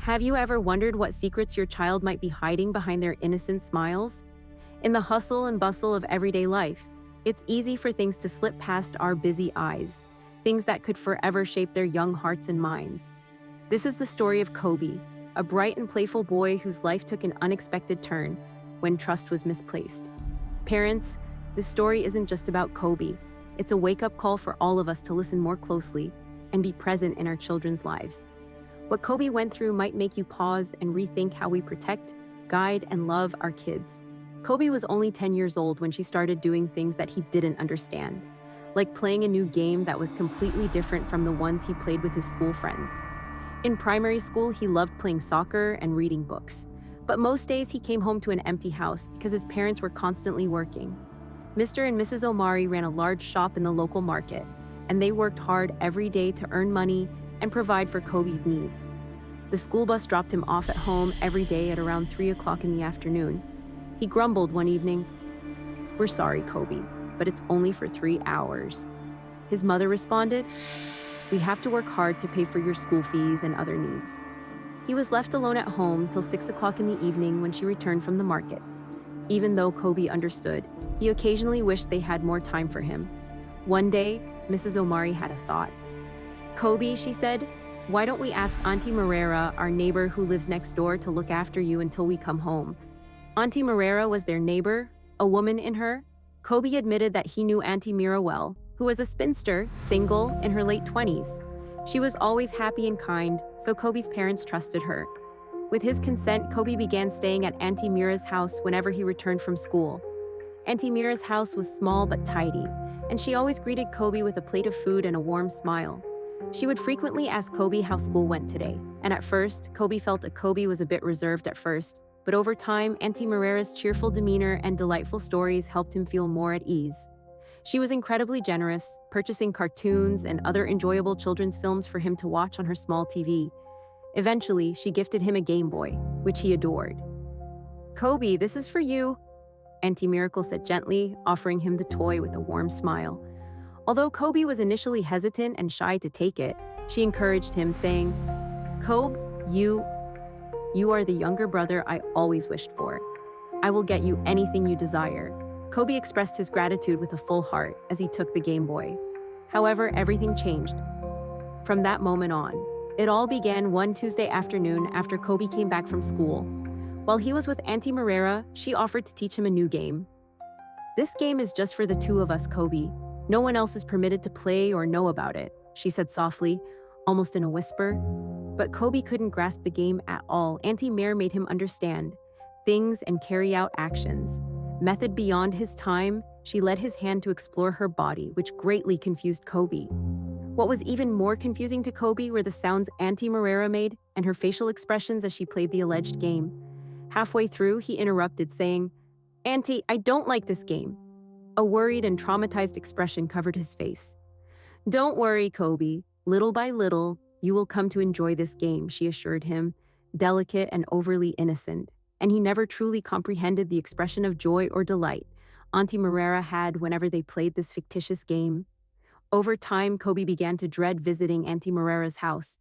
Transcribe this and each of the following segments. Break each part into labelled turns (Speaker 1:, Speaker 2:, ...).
Speaker 1: Have you ever wondered what secrets your child might be hiding behind their innocent smiles? In the hustle and bustle of everyday life, it's easy for things to slip past our busy eyes, things that could forever shape their young hearts and minds. This is the story of Kobe, a bright and playful boy whose life took an unexpected turn when trust was misplaced. Parents, this story isn't just about Kobe. It's a wake-up call for all of us to listen more closely and be present in our children's lives. What Kobe went through might make you pause and rethink how we protect, guide, and love our kids. Kobe was only 10 years old when she started doing things that he didn't understand, like playing a new game that was completely different from the ones he played with his school friends. In primary school, he loved playing soccer and reading books, but most days he came home to an empty house because his parents were constantly working. Mr. and Mrs. Omari ran a large shop in the local market, and they worked hard every day to earn money and provide for Kobe's needs. The school bus dropped him off at home every day at around 3 o'clock in the afternoon. He grumbled one evening, "We're sorry, Kobe, but it's only for 3 hours." His mother responded, "We have to work hard to pay for your school fees and other needs." He was left alone at home till 6 o'clock in the evening when she returned from the market. Even though Kobe understood, he occasionally wished they had more time for him. One day, Mrs. Omari had a thought. "Kobe," she said, "why don't we ask Auntie Merera, our neighbor who lives next door, to look after you until we come home?" Auntie Merera was their neighbor, a woman in her. Kobe admitted that he knew Auntie Merera well, who was a spinster, single, in her late 20s. She was always happy and kind, so Kobe's parents trusted her. With his consent, Kobe began staying at Auntie Merera's house whenever he returned from school. Auntie Merera's house was small but tidy, and she always greeted Kobe with a plate of food and a warm smile. She would frequently ask Kobe how school went today, and at first, Kobe felt that Kobe was a bit reserved at first, but over time, Auntie Merera's cheerful demeanor and delightful stories helped him feel more at ease. She was incredibly generous, purchasing cartoons and other enjoyable children's films for him to watch on her small TV. Eventually, she gifted him a Game Boy, which he adored. "Kobe, this is for you," Auntie Miracle said gently, offering him the toy with a warm smile. Although Kobe was initially hesitant and shy to take it, she encouraged him, saying, "Kobe, you are the younger brother I always wished for. I will get you anything you desire." Kobe expressed his gratitude with a full heart as he took the Game Boy. However, everything changed. From that moment on, it all began one Tuesday afternoon after Kobe came back from school. While he was with Auntie Merera, she offered to teach him a new game. "This game is just for the two of us, Kobe. No one else is permitted to play or know about it," she said softly, almost in a whisper. But Kobe couldn't grasp the game at all. Auntie Merera made him understand things and carry out actions. Method beyond his time, she led his hand to explore her body, which greatly confused Kobe. What was even more confusing to Kobe were the sounds Auntie Merera made and her facial expressions as she played the alleged game. Halfway through, he interrupted, saying, "Auntie, I don't like this game." A worried and traumatized expression covered his face. "Don't worry, Kobe. Little by little, you will come to enjoy this game," she assured him, delicate and overly innocent. And he never truly comprehended the expression of joy or delight Auntie Merera had whenever they played this fictitious game. Over time, Kobe began to dread visiting Auntie Merera's house.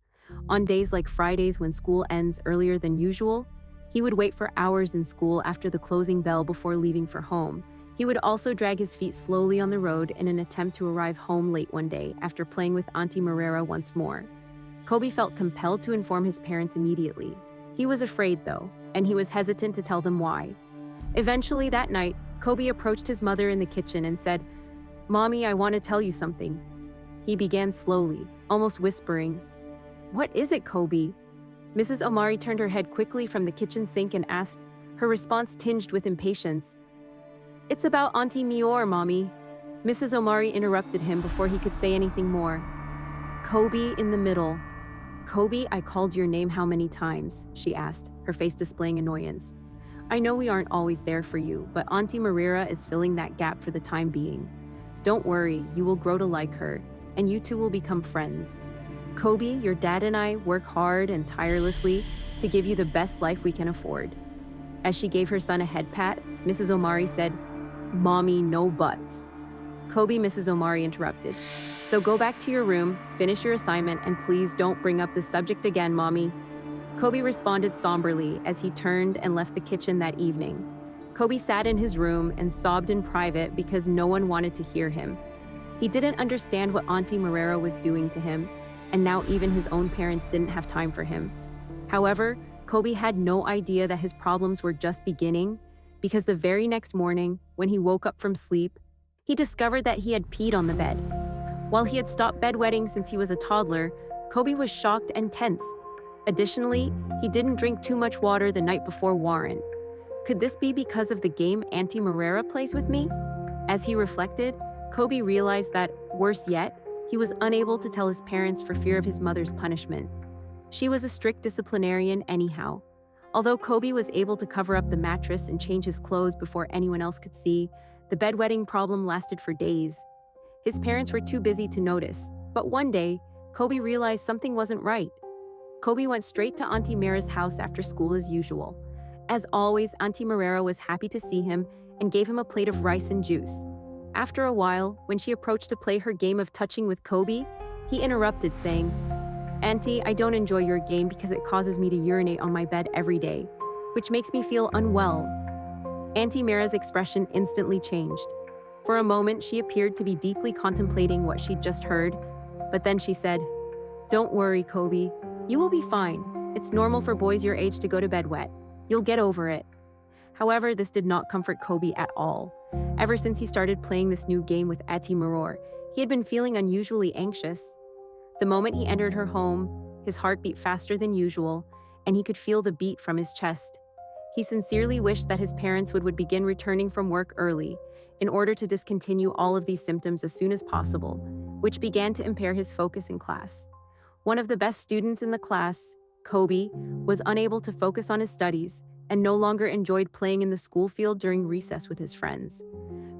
Speaker 1: On days like Fridays when school ends earlier than usual, he would wait for hours in school after the closing bell before leaving for home. He would also drag his feet slowly on the road in an attempt to arrive home late one day after playing with Auntie Merera once more. Kobe felt compelled to inform his parents immediately. He was afraid, though, and he was hesitant to tell them why. Eventually that night, Kobe approached his mother in the kitchen and said, "Mommy, I want to tell you something." He began slowly, almost whispering, "What is it, Kobe?" Mrs. Omari turned her head quickly from the kitchen sink and asked, her response tinged with impatience, "It's about Auntie Merera, Mommy." Mrs. Omari interrupted him before he could say anything more. Kobe in the middle. "Kobe, I called your name how many times?" she asked, her face displaying annoyance. "I know we aren't always there for you, but Auntie Merera is filling that gap for the time being. Don't worry, you will grow to like her, and you two will become friends. Kobe, your dad and I work hard and tirelessly to give you the best life we can afford." As she gave her son a head pat, Mrs. Omari said, "Mommy, no buts." Kobe, Mrs. Omari interrupted. "So go back to your room, finish your assignment, and please don't bring up this subject again, Mommy." Kobe responded somberly as he turned and left the kitchen that evening. Kobe sat in his room and sobbed in private because no one wanted to hear him. He didn't understand what Auntie Merera was doing to him, and now even his own parents didn't have time for him. However, Kobe had no idea that his problems were just beginning, because the very next morning, when he woke up from sleep, he discovered that he had peed on the bed. While he had stopped bedwetting since he was a toddler, Kobe was shocked and tense. Additionally, he didn't drink too much water the night before Warren. Could this be because of the game Auntie Merera plays with me? As he reflected, Kobe realized that, worse yet, he was unable to tell his parents for fear of his mother's punishment. She was a strict disciplinarian anyhow. Although Kobe was able to cover up the mattress and change his clothes before anyone else could see, the bedwetting problem lasted for days. His parents were too busy to notice, but one day, Kobe realized something wasn't right. Kobe went straight to Auntie Merera's house after school as usual. As always, Auntie Merera was happy to see him and gave him a plate of rice and juice. After a while, when she approached to play her game of touching with Kobe, he interrupted, saying, "Auntie, I don't enjoy your game because it causes me to urinate on my bed every day, which makes me feel unwell." Auntie Merera's expression instantly changed. For a moment, she appeared to be deeply contemplating what she'd just heard, but then she said, "Don't worry, Kobe. You will be fine. It's normal for boys your age to go to bed wet. You'll get over it." However, this did not comfort Kobe at all. Ever since he started playing this new game with Auntie Merera, he had been feeling unusually anxious. The moment he entered her home, his heart beat faster than usual, and he could feel the beat from his chest. He sincerely wished that his parents would begin returning from work early, in order to discontinue all of these symptoms as soon as possible, which began to impair his focus in class. One of the best students in the class, Kobe, was unable to focus on his studies and no longer enjoyed playing in the school field during recess with his friends.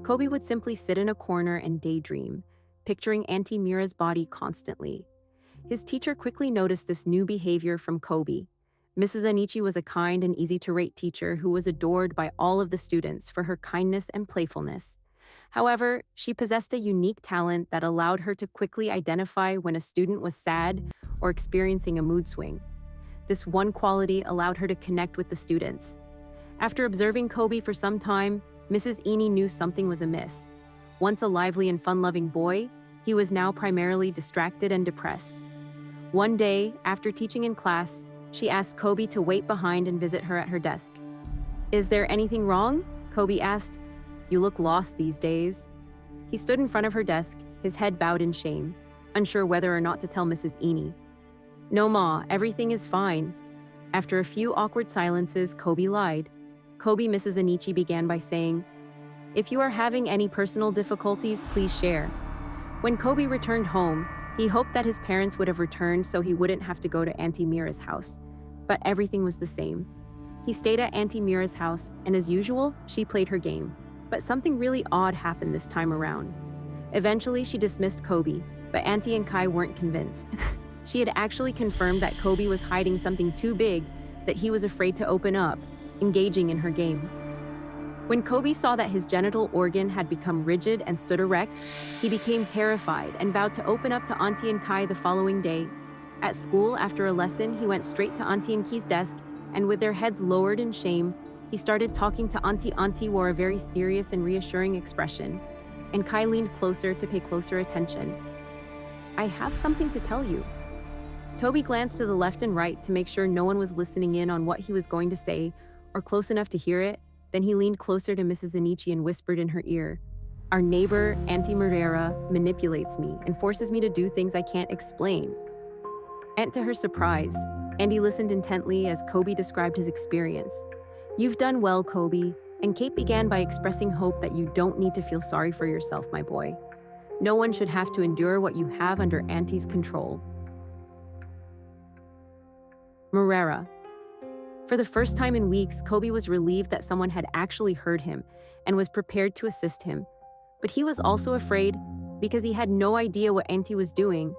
Speaker 1: Kobe would simply sit in a corner and daydream, picturing Auntie Merera's body constantly. His teacher quickly noticed this new behavior from Kobe. Mrs. Anichi was a kind and easy-to-rate teacher who was adored by all of the students for her kindness and playfulness. However, she possessed a unique talent that allowed her to quickly identify when a student was sad or experiencing a mood swing. This one quality allowed her to connect with the students. After observing Kobe for some time, Mrs. Eni knew something was amiss. Once a lively and fun-loving boy, he was now primarily distracted and depressed. One day, after teaching in class, she asked Kobe to wait behind and visit her at her desk. "Is there anything wrong?" Kobe asked. "You look lost these days." He stood in front of her desk, his head bowed in shame, unsure whether or not to tell Mrs. Eni. "No, Ma, everything is fine." After a few awkward silences, Kobe lied. Mrs. Anichi began by saying, "If you are having any personal difficulties, please share." When Kobe returned home, he hoped that his parents would have returned so he wouldn't have to go to Auntie Merera's house. But everything was the same. He stayed at Auntie Merera's house, and as usual, she played her game. But something really odd happened this time around. Eventually, she dismissed Kobe, but Auntie and Kai weren't convinced. She had actually confirmed that Kobe was hiding something too big that he was afraid to open up, engaging in her game. When Kobe saw that his genital organ had become rigid and stood erect, he became terrified and vowed to open up to Auntie and Kai the following day. At school, after a lesson, he went straight to Auntie and Kai's desk, and with their heads lowered in shame, he started talking to Auntie. Auntie wore a very serious and reassuring expression, and Kai leaned closer to pay closer attention. "I have something to tell you." Toby glanced to the left and right to make sure no one was listening in on what he was going to say or close enough to hear it. Then he leaned closer to Mrs. Anichi and whispered in her ear, "Our neighbor, Auntie Merera, manipulates me and forces me to do things I can't explain." And to her surprise, Andy listened intently as Kobe described his experience. "You've done well, Kobe," and Kate began by expressing hope that you don't need to feel sorry for yourself, my boy. No one should have to endure what you have under Auntie's control. Merera. For the first time in weeks, Kobe was relieved that someone had actually heard him and was prepared to assist him. But he was also afraid because he had no idea what Auntie was doing.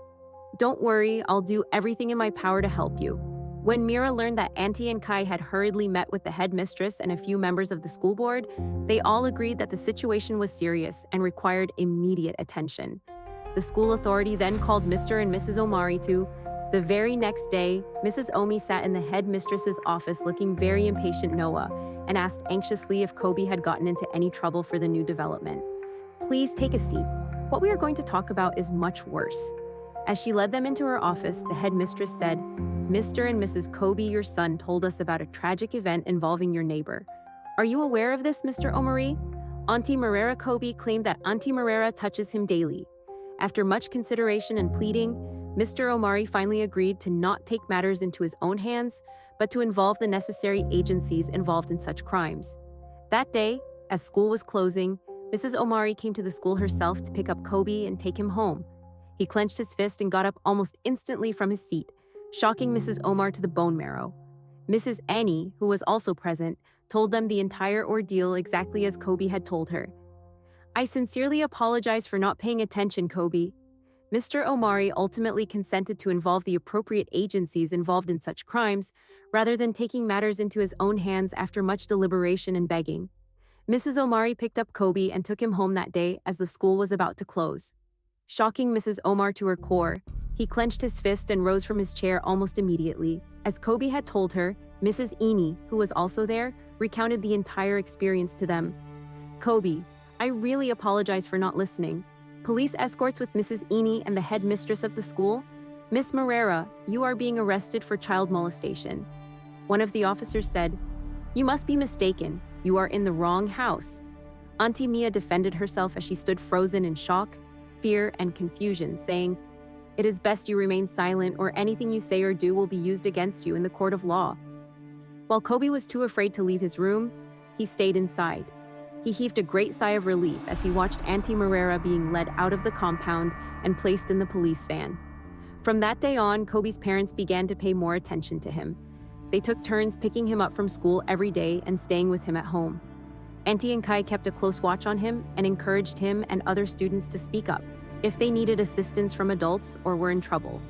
Speaker 1: "Don't worry, I'll do everything in my power to help you." When Mira learned that Auntie and Kai had hurriedly met with the headmistress and a few members of the school board, they all agreed that the situation was serious and required immediate attention. The school authority then called Mr. and Mrs. Omari to The very next day, Mrs. Omi sat in the headmistress's office looking very impatient Noah and asked anxiously if Kobe had gotten into any trouble for the new development. Please take a seat. What we are going to talk about is much worse. As she led them into her office, the headmistress said, Mr. and Mrs. Kobe, your son told us about a tragic event involving your neighbor. Are you aware of this, Mr. Omari? Auntie Merera Kobe claimed that Auntie Merera touches him daily. After much consideration and pleading, Mr. Omari finally agreed to not take matters into his own hands, but to involve the necessary agencies involved in such crimes. That day, as school was closing, Mrs. Omari came to the school herself to pick up Kobe and take him home. He clenched his fist and got up almost instantly from his seat, shocking Mrs. Omar to the bone marrow. Mrs. Annie, who was also present, told them the entire ordeal exactly as Kobe had told her. I sincerely apologize for not paying attention, Kobe. Mr. Omari ultimately consented to involve the appropriate agencies involved in such crimes, rather than taking matters into his own hands after much deliberation and begging. Mrs. Omari picked up Kobe and took him home that day as the school was about to close. Shocking Mrs. Omar to her core, he clenched his fist and rose from his chair almost immediately. As Kobe had told her, Mrs. Eni, who was also there, recounted the entire experience to them. Kobe, I really apologize for not listening. Police escorts with Mrs. Eni and the headmistress of the school. Miss Merera, you are being arrested for child molestation. One of the officers said, You must be mistaken. You are in the wrong house. Auntie Mia defended herself as she stood frozen in shock, fear, and confusion, saying, It is best you remain silent or anything you say or do will be used against you in the court of law. While Kobe was too afraid to leave his room, he stayed inside. He heaved a great sigh of relief as he watched Auntie Merera being led out of the compound and placed in the police van. From that day on, Kobe's parents began to pay more attention to him. They took turns picking him up from school every day and staying with him at home. Auntie and Kai kept a close watch on him and encouraged him and other students to speak up if they needed assistance from adults or were in trouble.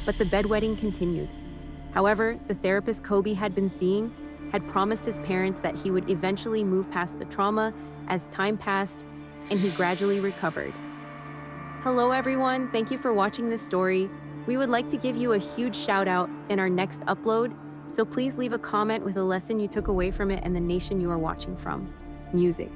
Speaker 1: But the bedwetting continued. However, the therapist Kobe had been seeing had promised his parents that he would eventually move past the trauma as time passed and he gradually recovered. Hello everyone, thank you for watching this story. We would like to give you a huge shout out in our next upload, so please leave a comment with a lesson you took away from it and the nation you are watching from. Music.